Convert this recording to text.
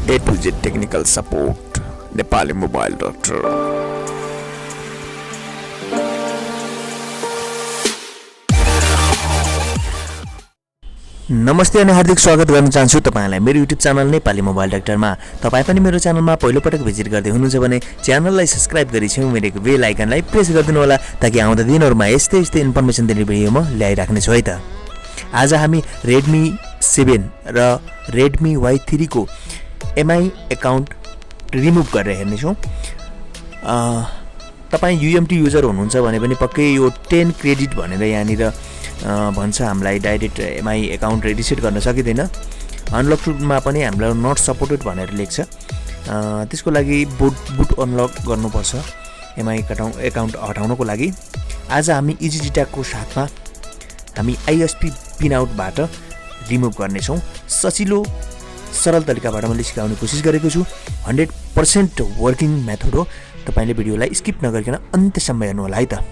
A to Z technical support Nepali mobile doctor. नमस्ते अनि हार्दिक स्वागत गर्न चाहन्छु तपाईलाई मेरो युट्युब च्यानल नेपाली मोबाइल डाक्टरमा। तपाई पनि मेरो च्यानलमा पहिलो पटक भिजिट गर्दै हुनुहुन्छ भने च्यानललाई सब्स्क्राइब गरी छेउ मिलेको बेल आइकनलाई प्रेस गरिदिनु होला ताकि आउँदा दिनहरुमा यस्तै इन्फर्मेसन दिने भिडियो म ल्याइराख्ने छु है त। आज हामी Redmi 7 र Redmi Y3 को MI अकाउन्ट रिमुभ गरेर हेर्ने छौं। तपाई UMT युजर हुनुहुन्छ भने पनि पक्कै यो 10 क्रेडिट भनेर यहाँनिर भन्छ हामीलाई डाइरेक्ट MI अकाउन्ट रिसेट गर्न सकिदैन। अनलक मा पनि हामीलाई नट सपोर्टेड भनेर लेख्छ। त्यसको लागि बुट अनलक गर्नुपर्छ MI अकाउन्ट हटाउनको लागि। आज हामी Jtag को साथमा हामी Isp Pinout बाट रिमुभ गर्ने छौं। सजिलो सरल तरिकाबाट मैले सिकाउने कोसिस गरेको छु। 100% वर्किङ मेथड हो। तपाईले भिडियोलाई स्किप नगरिकन अन्त्यसम्म हेर्नु होला है त।